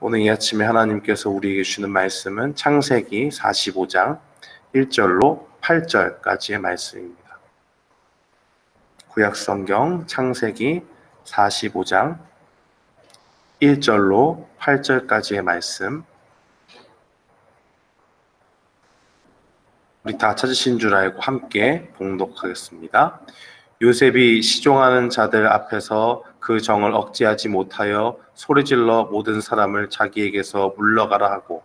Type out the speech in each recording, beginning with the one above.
오늘 이 아침에 하나님께서 우리에게 주시는 말씀은 창세기 45장 1절로 8절까지의 말씀입니다. 구약성경 창세기 45장 1절로 8절까지의 말씀, 우리 다 찾으신 줄 알고 함께 봉독하겠습니다. 요셉이 시종하는 자들 앞에서 그 정을 억제하지 못하여 소리질러 모든 사람을 자기에게서 물러가라 하고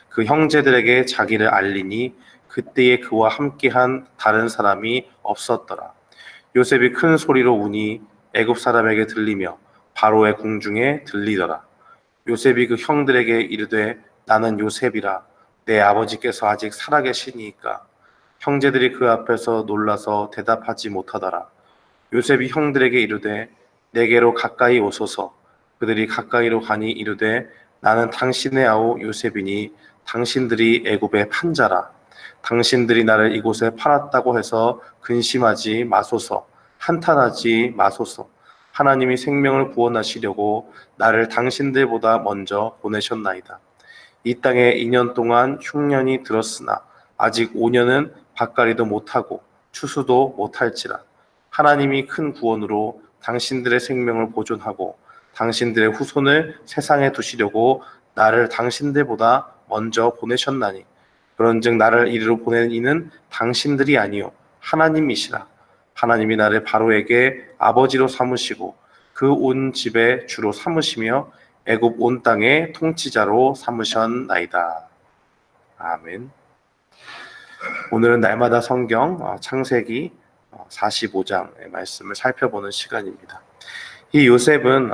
그 형제들에게 자기를 알리니 그때에 그와 함께한 다른 사람이 없었더라. 요셉이 큰 소리로 우니 애굽 사람에게 들리며 바로의 궁중에 들리더라. 요셉이 그 형들에게 이르되 나는 요셉이라. 내 아버지께서 아직 살아계시니까. 형제들이 그 앞에서 놀라서 대답하지 못하더라. 요셉이 형들에게 이르되 내게로 가까이 오소서. 그들이 가까이로 가니 이르되 나는 당신의 아우 요셉이니 당신들이 애굽의 판자라. 당신들이 나를 이곳에 팔았다고 해서 근심하지 마소서. 한탄하지 마소서. 하나님이 생명을 구원하시려고 나를 당신들보다 먼저 보내셨나이다. 이 땅에 2년 동안 흉년이 들었으나 아직 5년은 밭갈이도 못하고 추수도 못할지라. 하나님이 큰 구원으로 당신들의 생명을 보존하고 당신들의 후손을 세상에 두시려고 나를 당신들보다 먼저 보내셨나니 그런즉 나를 이리로 보낸 이는 당신들이 아니요 하나님이시라. 하나님이 나를 바로에게 아버지로 삼으시고 그 온 집의 주로 삼으시며 애굽 온 땅의 통치자로 삼으셨나이다. 아멘. 오늘은 날마다 성경 창세기 45장의 말씀을 살펴보는 시간입니다. 이 요셉은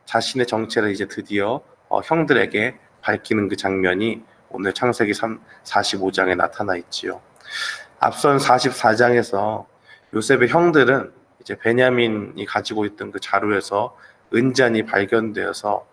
자신의 정체를 이제 드디어 형들에게 밝히는 그 장면이 오늘 창세기 45장에 나타나 있지요. 앞선 44장에서 요셉의 형들은 이제 베냐민이 가지고 있던 그 자루에서 은잔이 발견되어서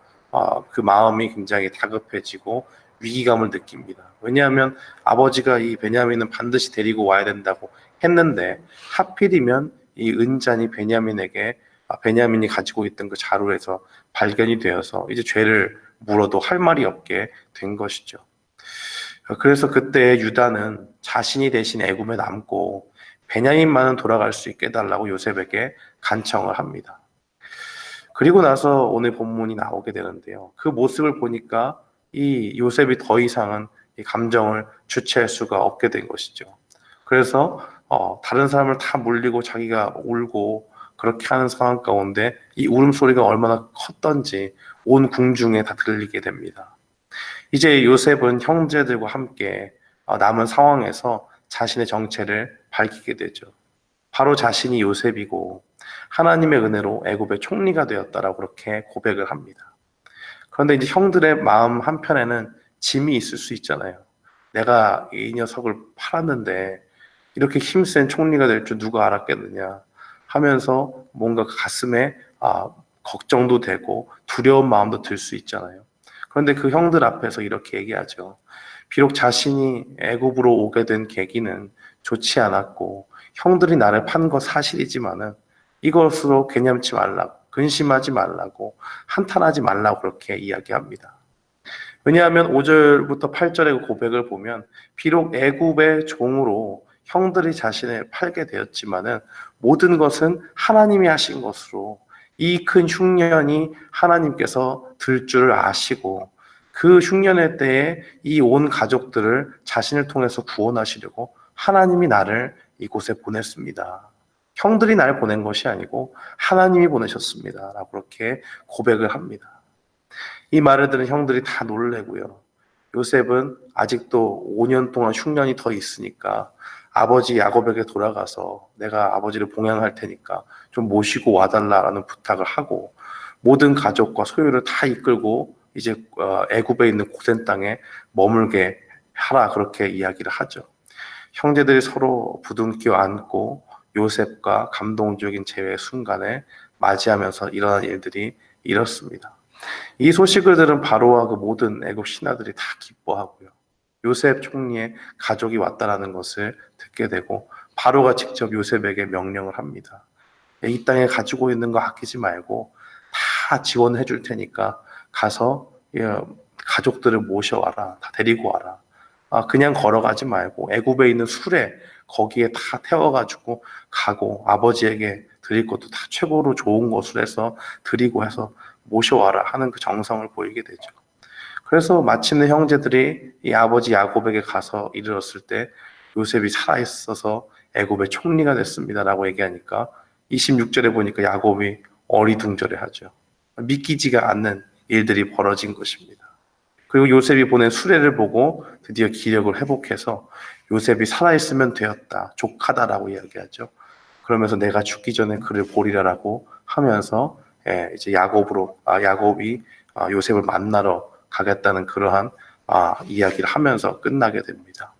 그 마음이 굉장히 다급해지고 위기감을 느낍니다. 왜냐하면 아버지가 이 베냐민은 반드시 데리고 와야 된다고 했는데 하필이면 이 은잔이 베냐민이 가지고 있던 그 자루에서 발견이 되어서 이제 죄를 물어도 할 말이 없게 된 것이죠. 그래서 그때 유다는 자신이 대신 애굽에 남고 베냐민만은 돌아갈 수 있게 해달라고 요셉에게 간청을 합니다. 그리고 나서 오늘 본문이 나오게 되는데요. 그 모습을 보니까 이 요셉이 더 이상은 이 감정을 주체할 수가 없게 된 것이죠. 그래서 다른 사람을 다 물리고 자기가 울고 그렇게 하는 상황 가운데 이 울음소리가 얼마나 컸던지 온 궁중에 다 들리게 됩니다. 이제 요셉은 형제들과 함께 남은 상황에서 자신의 정체를 밝히게 되죠. 바로 자신이 요셉이고 하나님의 은혜로 애굽의 총리가 되었다라고 그렇게 고백을 합니다. 그런데 이제 형들의 마음 한편에는 짐이 있을 수 있잖아요. 내가 이 녀석을 팔았는데 이렇게 힘센 총리가 될 줄 누가 알았겠느냐 하면서 뭔가 가슴에 걱정도 되고 두려운 마음도 들 수 있잖아요. 그런데 그 형들 앞에서 이렇게 얘기하죠. 비록 자신이 애굽으로 오게 된 계기는 좋지 않았고 형들이 나를 판 거 사실이지만은 이것으로 개념치 말라고, 근심하지 말라고, 한탄하지 말라고 그렇게 이야기합니다. 왜냐하면 5절부터 8절의 고백을 보면 비록 애굽의 종으로 형들이 자신을 팔게 되었지만은 모든 것은 하나님이 하신 것으로 이 큰 흉년이 하나님께서 들 줄 아시고 그 흉년의 때에 이 온 가족들을 자신을 통해서 구원하시려고 하나님이 나를 이곳에 보냈습니다. 형들이 나를 보낸 것이 아니고 하나님이 보내셨습니다. 라고 그렇게 고백을 합니다. 이 말을 들은 형들이 다 놀래고요. 요셉은 아직도 5년 동안 흉년이 더 있으니까 아버지 야곱에게 돌아가서 내가 아버지를 봉양할 테니까 좀 모시고 와달라라는 부탁을 하고 모든 가족과 소유를 다 이끌고 이제 애굽에 있는 고센 땅에 머물게 하라 그렇게 이야기를 하죠. 형제들이 서로 부둥켜 안고 요셉과 감동적인 재회의 순간에 맞이하면서 일어난 일들이 이렇습니다. 이 소식을 들은 바로와 그 모든 애굽 신하들이 다 기뻐하고요. 요셉 총리의 가족이 왔다라는 것을 듣게 되고 바로가 직접 요셉에게 명령을 합니다. 이 땅에 가지고 있는 거 아끼지 말고 다 지원해 줄 테니까 가서 예, 가족들을 모셔와라. 다 데리고 와라. 그냥 걸어가지 말고 애굽에 있는 수레 거기에 다 태워가지고 가고 아버지에게 드릴 것도 다 최고로 좋은 것을 해서 드리고 해서 모셔와라 하는 그 정성을 보이게 되죠. 그래서 마침내 형제들이 이 아버지 야곱에게 가서 이르렀을 때 요셉이 살아있어서 애굽의 총리가 됐습니다라고 얘기하니까 26절에 보니까 야곱이 어리둥절해하죠. 믿기지가 않는 일들이 벌어진 것입니다. 그리고 요셉이 보낸 수레를 보고 드디어 기력을 회복해서 요셉이 살아있으면 되었다, 족하다라고 이야기하죠. 그러면서 내가 죽기 전에 그를 보리라라고 하면서 이제 야곱이 요셉을 만나러 가겠다는 그러한 이야기를 하면서 끝나게 됩니다.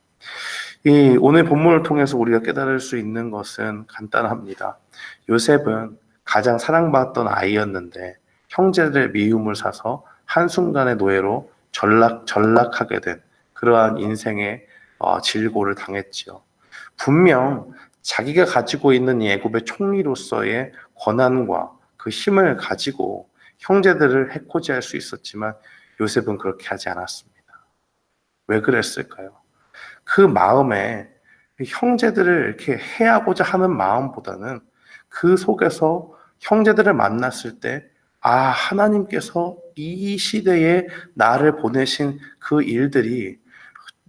이 오늘 본문을 통해서 우리가 깨달을 수 있는 것은 간단합니다. 요셉은 가장 사랑받던 아이였는데 형제들의 미움을 사서 한순간의 노예로 전락하게 된 그러한 인생의 질고를 당했지요. 분명 자기가 가지고 있는 이 애굽의 총리로서의 권한과 그 힘을 가지고 형제들을 해코지할 수 있었지만 요셉은 그렇게 하지 않았습니다. 왜 그랬을까요? 그 마음에 형제들을 이렇게 해하고자 하는 마음보다는 그 속에서 형제들을 만났을 때 하나님께서 이 시대에 나를 보내신 그 일들이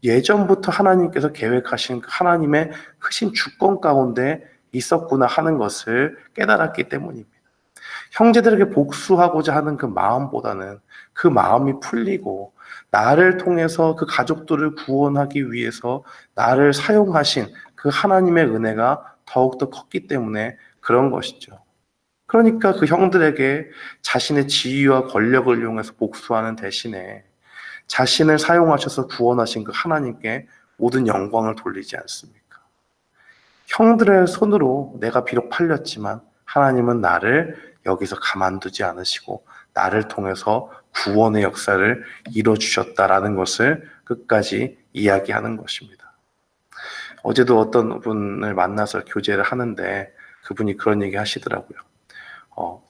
예전부터 하나님께서 계획하신 하나님의 크신 주권 가운데 있었구나 하는 것을 깨달았기 때문입니다. 형제들에게 복수하고자 하는 그 마음보다는 그 마음이 풀리고 나를 통해서 그 가족들을 구원하기 위해서 나를 사용하신 그 하나님의 은혜가 더욱더 컸기 때문에 그런 것이죠. 그러니까 그 형들에게 자신의 지위와 권력을 이용해서 복수하는 대신에 자신을 사용하셔서 구원하신 그 하나님께 모든 영광을 돌리지 않습니까? 형들의 손으로 내가 비록 팔렸지만 하나님은 나를 여기서 가만두지 않으시고 나를 통해서 구원의 역사를 이뤄주셨다라는 것을 끝까지 이야기하는 것입니다. 어제도 어떤 분을 만나서 교제를 하는데 그분이 그런 얘기 하시더라고요.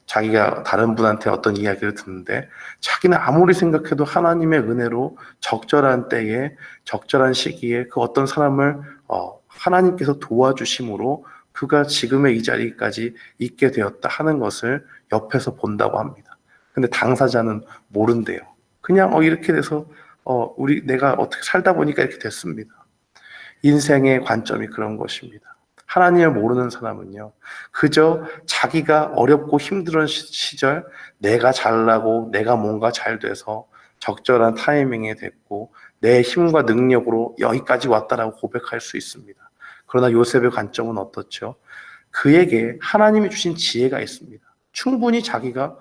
자기가 다른 분한테 어떤 이야기를 듣는데 자기는 아무리 생각해도 하나님의 은혜로 적절한 때에 적절한 시기에 그 어떤 사람을 하나님께서 도와주심으로 그가 지금의 이 자리까지 있게 되었다 하는 것을 옆에서 본다고 합니다. 근데 당사자는 모른대요. 그냥 이렇게 돼서 내가 어떻게 살다 보니까 이렇게 됐습니다. 인생의 관점이 그런 것입니다. 하나님을 모르는 사람은요, 그저 자기가 어렵고 힘든 시절 내가 잘나고 내가 뭔가 잘 돼서 적절한 타이밍에 됐고 내 힘과 능력으로 여기까지 왔다라고 고백할 수 있습니다. 그러나 요셉의 관점은 어떻죠? 그에게 하나님이 주신 지혜가 있습니다. 충분히 자기가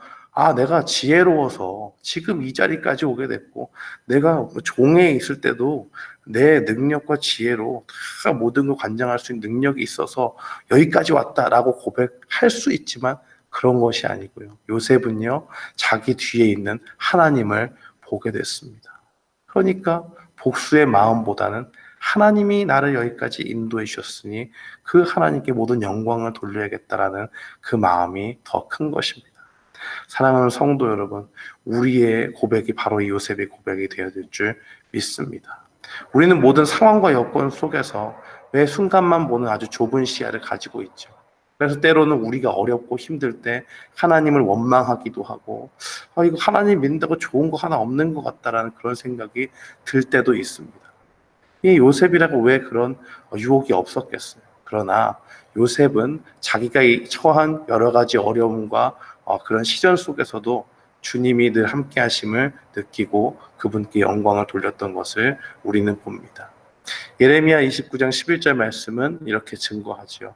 내가 지혜로워서 지금 이 자리까지 오게 됐고 내가 종에 있을 때도 내 능력과 지혜로 다 모든 걸 관장할 수 있는 능력이 있어서 여기까지 왔다라고 고백할 수 있지만 그런 것이 아니고요. 요셉은요, 자기 뒤에 있는 하나님을 보게 됐습니다. 그러니까 복수의 마음보다는 하나님이 나를 여기까지 인도해 주셨으니 그 하나님께 모든 영광을 돌려야겠다라는 그 마음이 더 큰 것입니다. 사랑하는 성도 여러분, 우리의 고백이 바로 이 요셉의 고백이 되어야 될 줄 믿습니다. 우리는 모든 상황과 여건 속에서 매 순간만 보는 아주 좁은 시야를 가지고 있죠. 그래서 때로는 우리가 어렵고 힘들 때 하나님을 원망하기도 하고 이거 하나님 믿는다고 좋은 거 하나 없는 것 같다라는 그런 생각이 들 때도 있습니다. 이 요셉이라고 왜 그런 유혹이 없었겠어요? 그러나 요셉은 자기가 처한 여러 가지 어려움과 그런 시절 속에서도 주님이 늘 함께 하심을 느끼고 그분께 영광을 돌렸던 것을 우리는 봅니다. 예레미야 29장 11절 말씀은 이렇게 증거하지요.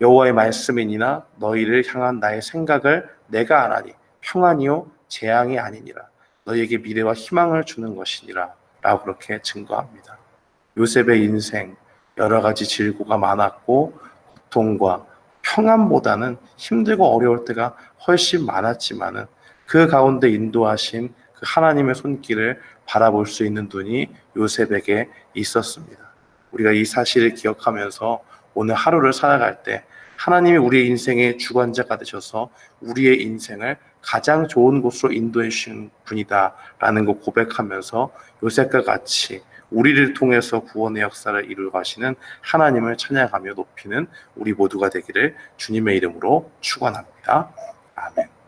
여호와의 말씀이니나 너희를 향한 나의 생각을 내가 아나니 평안이요 재앙이 아니니라. 너희에게 미래와 희망을 주는 것이니라 라고 그렇게 증거합니다. 요셉의 인생 여러 가지 질고가 많았고 고통과 평안보다는 힘들고 어려울 때가 훨씬 많았지만은 그 가운데 인도하신 그 하나님의 손길을 바라볼 수 있는 눈이 요셉에게 있었습니다. 우리가 이 사실을 기억하면서 오늘 하루를 살아갈 때 하나님이 우리의 인생의 주관자가 되셔서 우리의 인생을 가장 좋은 곳으로 인도해 주신 분이다라는 거 고백하면서 요셉과 같이 우리를 통해서 구원의 역사를 이루어 가시는 하나님을 찬양하며 높이는 우리 모두가 되기를 주님의 이름으로 축원합니다. 아멘.